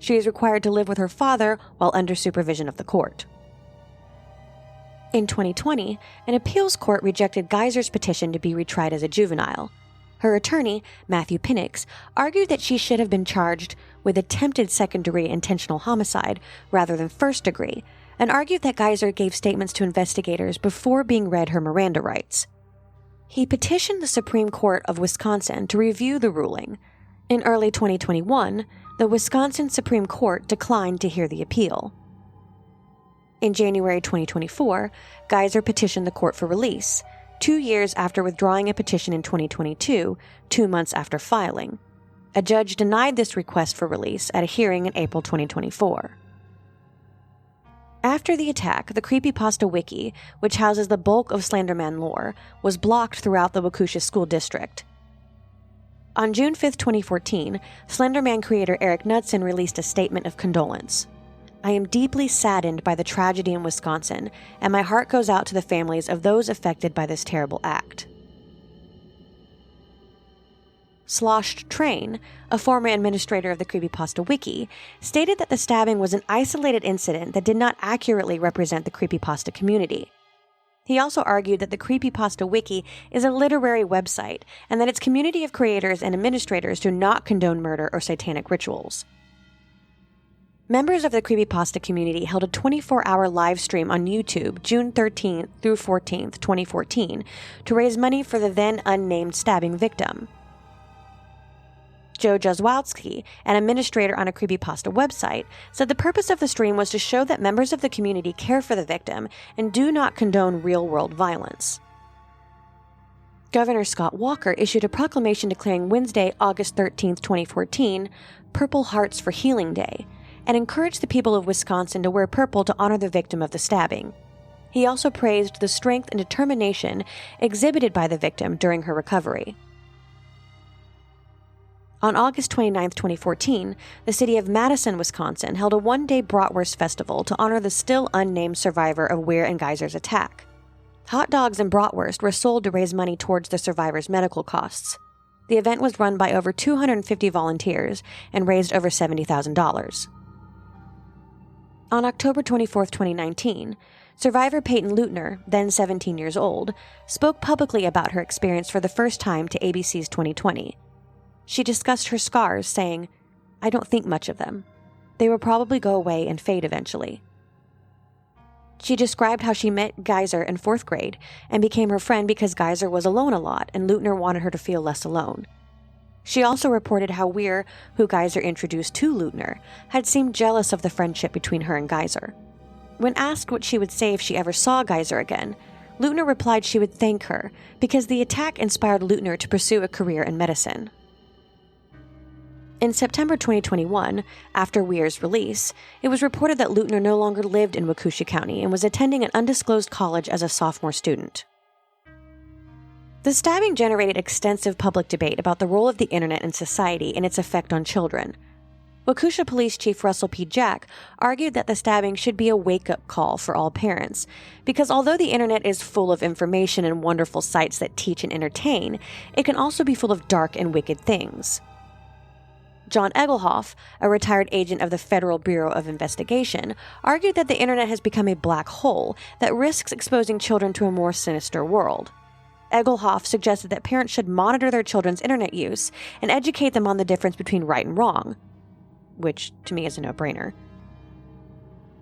She is required to live with her father while under supervision of the court. In 2020, an appeals court rejected Geyser's petition to be retried as a juvenile. Her attorney, Matthew Pinnix, argued that she should have been charged with attempted second-degree intentional homicide rather than first-degree, and argued that Geyser gave statements to investigators before being read her Miranda rights. He petitioned the Supreme Court of Wisconsin to review the ruling. In early 2021, the Wisconsin Supreme Court declined to hear the appeal. In January 2024, Geyser petitioned the court for release, 2 years after withdrawing a petition in 2022, 2 months after filing. A judge denied this request for release at a hearing in April 2024. After the attack, the Creepypasta Wiki, which houses the bulk of Slender Man lore, was blocked throughout the Waukesha School District. On June 5, 2014, Slender Man creator Eric Knudsen released a statement of condolence. I am deeply saddened by the tragedy in Wisconsin, and my heart goes out to the families of those affected by this terrible act. Sloshed Train, a former administrator of the Creepypasta Wiki, stated that the stabbing was an isolated incident that did not accurately represent the creepypasta community. He also argued that the Creepypasta Wiki is a literary website and that its community of creators and administrators do not condone murder or satanic rituals. Members of the Creepypasta community held a 24-hour live stream on YouTube June 13th through 14th, 2014, to raise money for the then unnamed stabbing victim. Joe Jazwowski, an administrator on a Creepypasta website, said the purpose of the stream was to show that members of the community care for the victim and do not condone real-world violence. Governor Scott Walker issued a proclamation declaring Wednesday, August 13, 2014, Purple Hearts for Healing Day, and encouraged the people of Wisconsin to wear purple to honor the victim of the stabbing. He also praised the strength and determination exhibited by the victim during her recovery. On August 29, 2014, the city of Madison, Wisconsin, held a one-day bratwurst festival to honor the still unnamed survivor of Weir and Geyser's attack. Hot dogs and bratwurst were sold to raise money towards the survivor's medical costs. The event was run by over 250 volunteers and raised over $70,000. On October 24, 2019, survivor Peyton Leutner, then 17 years old, spoke publicly about her experience for the first time to ABC's 2020. She discussed her scars, saying, I don't think much of them. They would probably go away and fade eventually. She described how she met Geyser in 4th grade and became her friend because Geyser was alone a lot and Leutner wanted her to feel less alone. She also reported how Weir, who Geyser introduced to Leutner, had seemed jealous of the friendship between her and Geyser. When asked what she would say if she ever saw Geyser again, Leutner replied she would thank her because the attack inspired Leutner to pursue a career in medicine. In September 2021, after Weir's release, it was reported that Leutner no longer lived in Waukesha County and was attending an undisclosed college as a sophomore student. The stabbing generated extensive public debate about the role of the internet in society and its effect on children. Waukesha Police Chief Russell P. Jack argued that the stabbing should be a wake-up call for all parents, because although the internet is full of information and wonderful sites that teach and entertain, it can also be full of dark and wicked things. John Egelhoff, a retired agent of the Federal Bureau of Investigation, argued that the internet has become a black hole that risks exposing children to a more sinister world. Egelhoff suggested that parents should monitor their children's internet use and educate them on the difference between right and wrong, which to me is a no-brainer.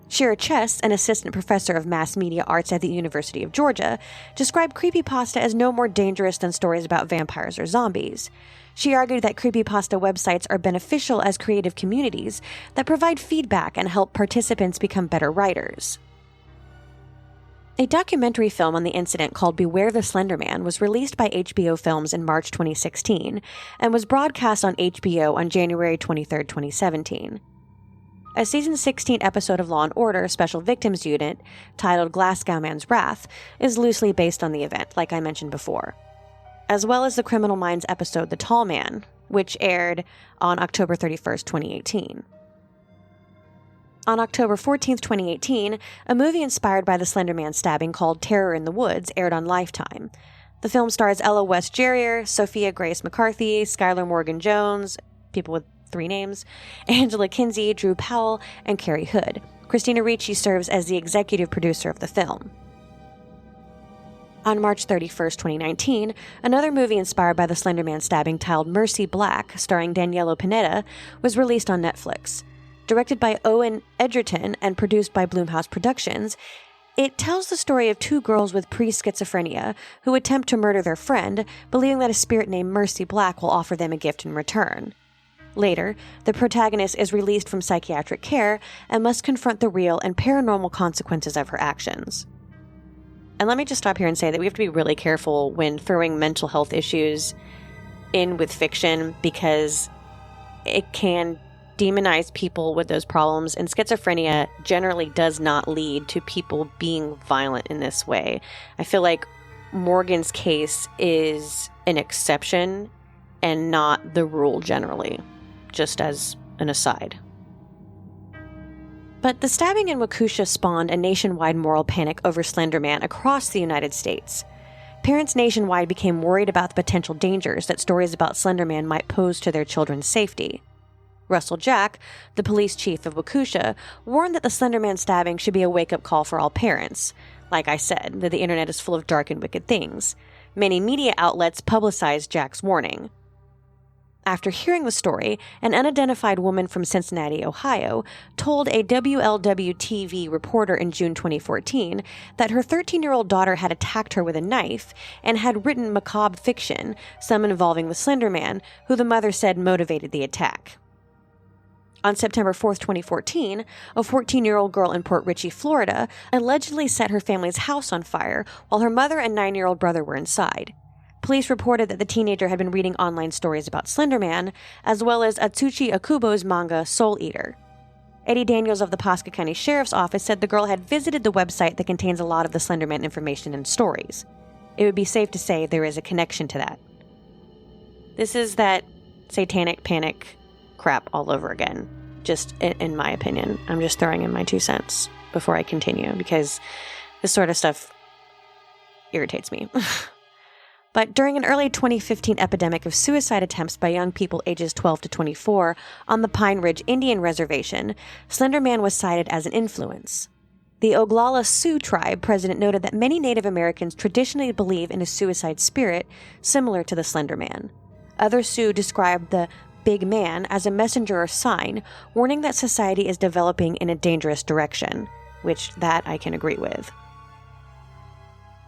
Shira Chess, an assistant professor of mass media arts at the University of Georgia, described creepypasta as no more dangerous than stories about vampires or zombies. She argued that creepypasta websites are beneficial as creative communities that provide feedback and help participants become better writers. A documentary film on the incident called Beware the Slender Man was released by HBO Films in March 2016 and was broadcast on HBO on January 23, 2017. A season 16 episode of Law & Order Special Victims Unit, titled Glasgow Man's Wrath, is loosely based on the event, like I mentioned before, as well as the Criminal Minds episode The Tall Man, which aired on October 31, 2018. On October 14, 2018, a movie inspired by the Slender Man stabbing called Terror in the Woods aired on Lifetime. The film stars Ella West Jerrier, Sophia Grace McCarthy, Skylar Morgan Jones, people with 3 names, Angela Kinsey, Drew Powell, and Carrie Hood. Christina Ricci serves as the executive producer of the film. On March 31, 2019, another movie inspired by the Slender Man stabbing titled Mercy Black, starring Daniela Pineda, was released on Netflix. Directed by Owen Edgerton and produced by Blumhouse Productions, it tells the story of 2 girls with pre-schizophrenia who attempt to murder their friend, believing that a spirit named Mercy Black will offer them a gift in return. Later, the protagonist is released from psychiatric care and must confront the real and paranormal consequences of her actions. And let me just stop here and say that we have to be really careful when throwing mental health issues in with fiction, because it can demonize people with those problems, and schizophrenia generally does not lead to people being violent in this way. I feel like Morgan's case is an exception and not the rule generally, just as an aside. But the stabbing in Waukesha spawned a nationwide moral panic over Slender Man across the United States. Parents nationwide became worried about the potential dangers that stories about Slender Man might pose to their children's safety. Russell Jack, the police chief of Waukesha, warned that the Slender Man stabbing should be a wake-up call for all parents. Like I said, that the internet is full of dark and wicked things. Many media outlets publicized Jack's warning. After hearing the story, an unidentified woman from Cincinnati, Ohio, told a WLW-TV reporter in June 2014 that her 13-year-old daughter had attacked her with a knife and had written macabre fiction, some involving the Slender Man, who the mother said motivated the attack. On September 4, 2014, a 14-year-old girl in Port Richey, Florida, allegedly set her family's house on fire while her mother and 9-year-old brother were inside. Police reported that the teenager had been reading online stories about Slender Man, as well as Atsushi Akubo's manga Soul Eater. Eddie Daniels of the Pasco County Sheriff's Office said the girl had visited the website that contains a lot of the Slender Man information and stories. It would be safe to say there is a connection to that. This is that satanic panic crap all over again, just in my opinion. I'm just throwing in my 2 cents before I continue, because this sort of stuff irritates me. But during an early 2015 epidemic of suicide attempts by young people ages 12 to 24 on the Pine Ridge Indian Reservation, Slender Man was cited as an influence. The Oglala Sioux tribe president noted that many Native Americans traditionally believe in a suicide spirit similar to the Slender Man. Other Sioux described the big man as a messenger or sign, warning that society is developing in a dangerous direction, which that I can agree with.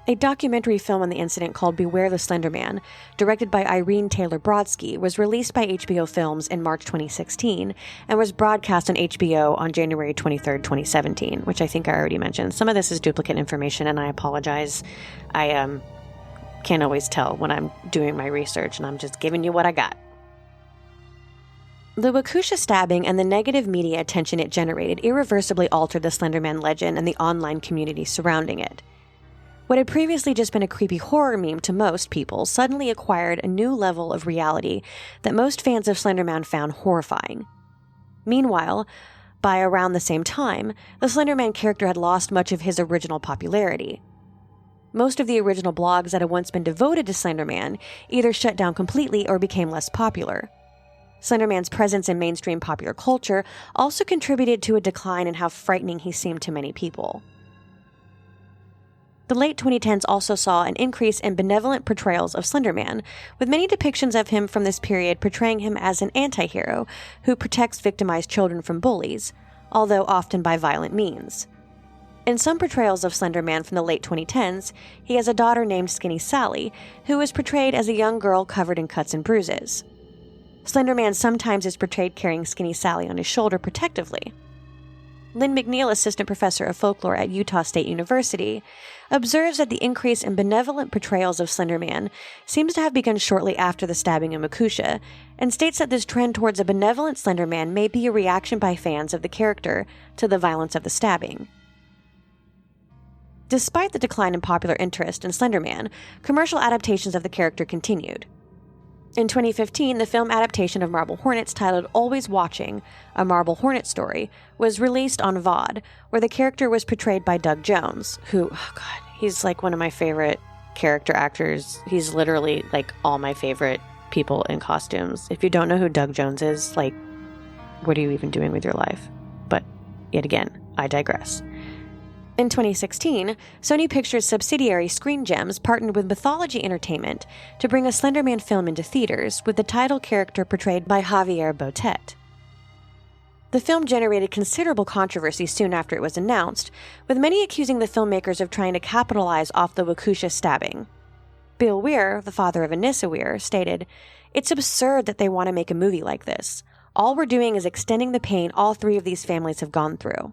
A documentary film on the incident called Beware the Slender Man, directed by Irene Taylor Brodsky, was released by HBO Films in March 2016 and was broadcast on HBO on January 23, 2017, which I think I already mentioned. Some of this is duplicate information, and I apologize. I can't always tell when I'm doing my research, and I'm just giving you what I got. The Waukesha stabbing and the negative media attention it generated irreversibly altered the Slender Man legend and the online community surrounding it. What had previously just been a creepy horror meme to most people suddenly acquired a new level of reality that most fans of Slender Man found horrifying. Meanwhile, by around the same time, the Slender Man character had lost much of his original popularity. Most of the original blogs that had once been devoted to Slender Man either shut down completely or became less popular. Slender Man's presence in mainstream popular culture also contributed to a decline in how frightening he seemed to many people. The late 2010s also saw an increase in benevolent portrayals of Slender Man, with many depictions of him from this period portraying him as an anti-hero who protects victimized children from bullies, although often by violent means. In some portrayals of Slender Man from the late 2010s, he has a daughter named Skinny Sally, who is portrayed as a young girl covered in cuts and bruises. Slender Man sometimes is portrayed carrying Skinny Sally on his shoulder protectively. Lynn McNeil, assistant professor of folklore at Utah State University, observes that the increase in benevolent portrayals of Slender Man seems to have begun shortly after the stabbing in Waukesha, and states that this trend towards a benevolent Slender Man may be a reaction by fans of the character to the violence of the stabbing. Despite the decline in popular interest in Slender Man, commercial adaptations of the character continued. In 2015, the film adaptation of Marble Hornets titled Always Watching, A Marble Hornet Story, was released on VOD, where the character was portrayed by Doug Jones, who, he's like one of my favorite character actors. He's literally like all my favorite people in costumes. If you don't know who Doug Jones is, like, what are you even doing with your life? But yet again, I digress. In 2016, Sony Pictures' subsidiary Screen Gems partnered with Mythology Entertainment to bring a Slender Man film into theaters with the title character portrayed by Javier Botet. The film generated considerable controversy soon after it was announced, with many accusing the filmmakers of trying to capitalize off the Waukesha stabbing. Bill Weir, the father of Anissa Weir, stated, "It's absurd that they want to make a movie like this. All we're doing is extending the pain all three of these families have gone through."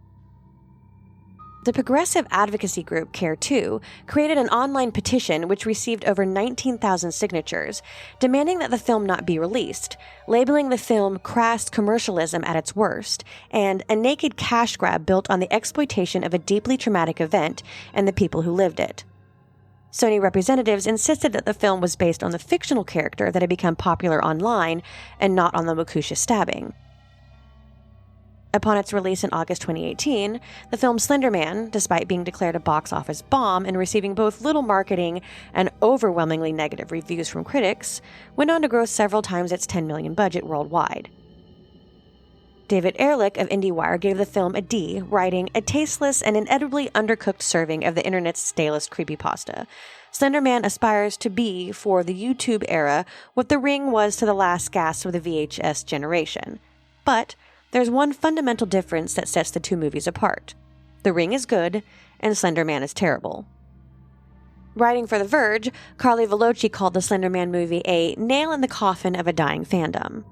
The progressive advocacy group Care2 created an online petition which received over 19,000 signatures, demanding that the film not be released, labeling the film crass commercialism at its worst, and a naked cash grab built on the exploitation of a deeply traumatic event and the people who lived it. Sony representatives insisted that the film was based on the fictional character that had become popular online and not on the Waukesha stabbing. Upon its release in August 2018, the film Slender Man, despite being declared a box office bomb and receiving both little marketing and overwhelmingly negative reviews from critics, went on to gross several times its $10 million budget worldwide. David Ehrlich of IndieWire gave the film a D, writing, "A tasteless and inevitably undercooked serving of the internet's stalest creepypasta. Slender Man aspires to be, for the YouTube era, what The Ring was to the last gasp of the VHS generation. But there's one fundamental difference that sets the two movies apart. The Ring is good, and Slender Man is terrible." Writing for The Verge, Carly Veloci called the Slender Man movie a nail in the coffin of a dying fandom.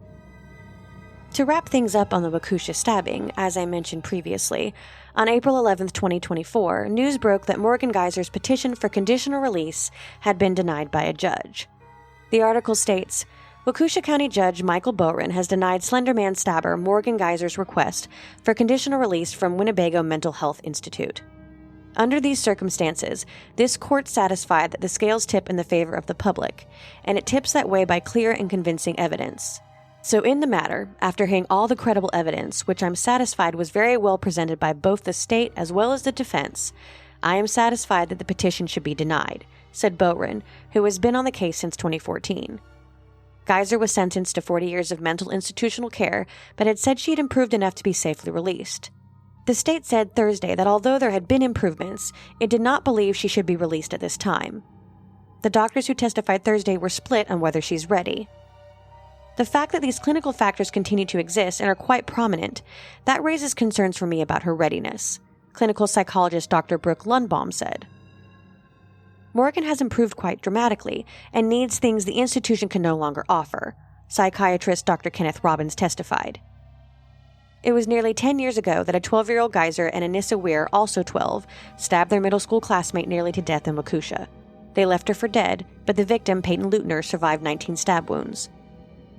To wrap things up on the Waukesha stabbing, as I mentioned previously, on April 11, 2024, news broke that Morgan Geyser's petition for conditional release had been denied by a judge. The article states, Waukesha County Judge Michael Boren has denied Slender Man stabber Morgan Geyser's request for conditional release from Winnebago Mental Health Institute. Under these circumstances, this court satisfied that the scales tip in the favor of the public, and it tips that way by clear and convincing evidence. So in the matter, after hearing all the credible evidence, which I'm satisfied was very well presented by both the state as well as the defense, I am satisfied that the petition should be denied, said Boren, who has been on the case since 2014. Geyser was sentenced to 40 years of mental institutional care, but had said she had improved enough to be safely released. The state said Thursday that although there had been improvements, it did not believe she should be released at this time. The doctors who testified Thursday were split on whether she's ready. The fact that these clinical factors continue to exist and are quite prominent, that raises concerns for me about her readiness, clinical psychologist Dr. Brooke Lundbaum said. Morgan has improved quite dramatically and needs things the institution can no longer offer, psychiatrist Dr. Kenneth Robbins testified. It was nearly 10 years ago that a 12-year-old Geyser and Anissa Weir, also 12, stabbed their middle school classmate nearly to death in Waukesha. They left her for dead, but the victim, Peyton Leutner, survived 19 stab wounds.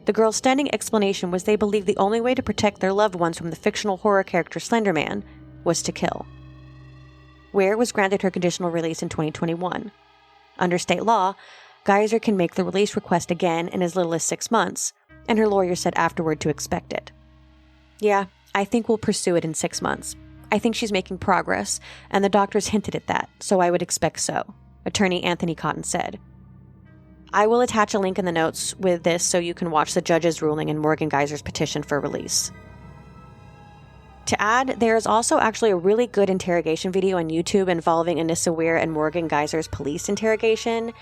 The girls' stunning explanation was they believed the only way to protect their loved ones from the fictional horror character Slender Man was to kill. Weir was granted her conditional release in 2021. Under state law, Geyser can make the release request again in as little as 6 months, and her lawyer said afterward to expect it. Yeah, I think we'll pursue it in 6 months. I think she's making progress, and the doctors hinted at that, so I would expect so, attorney Anthony Cotton said. I will attach a link in the notes with this so you can watch the judge's ruling in Morgan Geyser's petition for release. To add, there is also actually a really good interrogation video on YouTube involving Anissa Weir and Morgan Geyser's police interrogation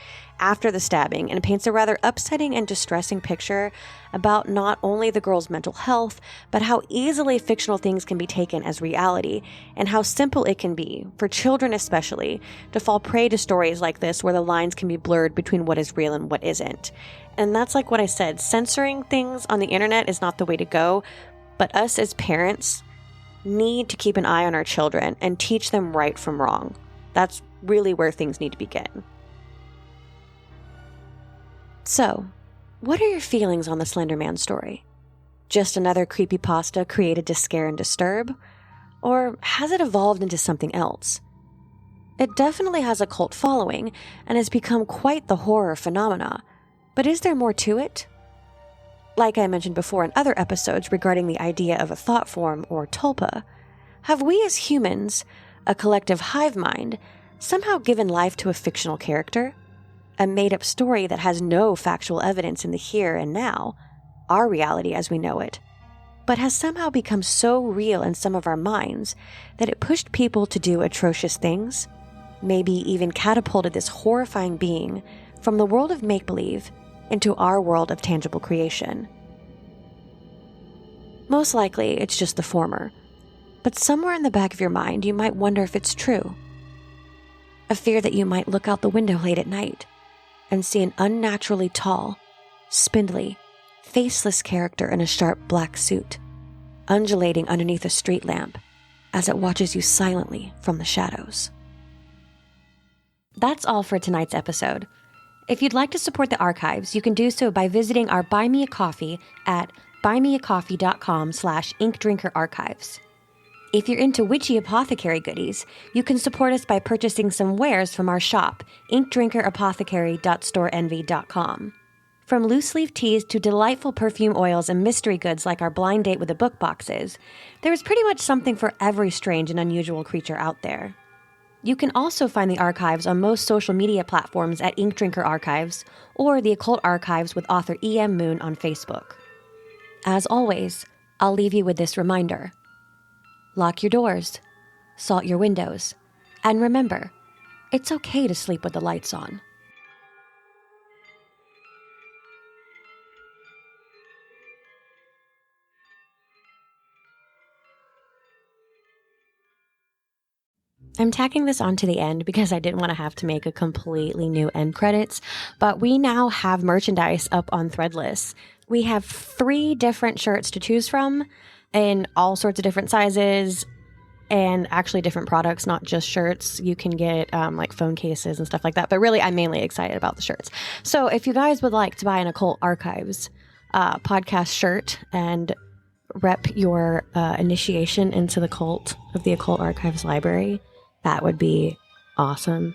after the stabbing, and paints a rather upsetting and distressing picture about not only the girl's mental health, but how easily fictional things can be taken as reality, and how simple it can be, for children especially, to fall prey to stories like this where the lines can be blurred between what is real and what isn't. And that's like what I said, censoring things on the internet is not the way to go, but us as parents need to keep an eye on our children and teach them right from wrong. That's really where things need to begin. So, what are your feelings on the Slender Man story? Just another creepypasta created to scare and disturb? Or has it evolved into something else? It definitely has a cult following and has become quite the horror phenomena, but is there more to it? Like I mentioned before in other episodes regarding the idea of a thought form or tulpa, have we as humans, a collective hive mind, somehow given life to a fictional character? A made-up story that has no factual evidence in the here and now, our reality as we know it, but has somehow become so real in some of our minds that it pushed people to do atrocious things, maybe even catapulted this horrifying being from the world of make-believe into our world of tangible creation. Most likely, it's just the former, but somewhere in the back of your mind, you might wonder if it's true. A fear that you might look out the window late at night and see an unnaturally tall, spindly, faceless character in a sharp black suit, undulating underneath a street lamp as it watches you silently from the shadows. That's all for tonight's episode. If you'd like to support the archives, you can do so by visiting our Buy Me a Coffee at buymeacoffee.com/inkdrinkerarchives. If you're into witchy apothecary goodies, you can support us by purchasing some wares from our shop, inkdrinkerapothecary.storeenvy.com. From loose-leaf teas to delightful perfume oils and mystery goods like our blind date with the book boxes, there is pretty much something for every strange and unusual creature out there. You can also find the archives on most social media platforms at Ink Drinker Archives or the Occult Archives with author E.M. Moon on Facebook. As always, I'll leave you with this reminder. Lock your doors, salt your windows, and remember, it's okay to sleep with the lights on. I'm tacking this on to the end because I didn't want to have to make a completely new end credits, but we now have merchandise up on Threadless. We have 3 different shirts to choose from in all sorts of different sizes and actually different products, not just shirts. You can get like phone cases and stuff like that, but really I'm mainly excited about the shirts. So if you guys would like to buy an Occult Archives podcast shirt and rep your initiation into the cult of the Occult Archives library, that would be awesome.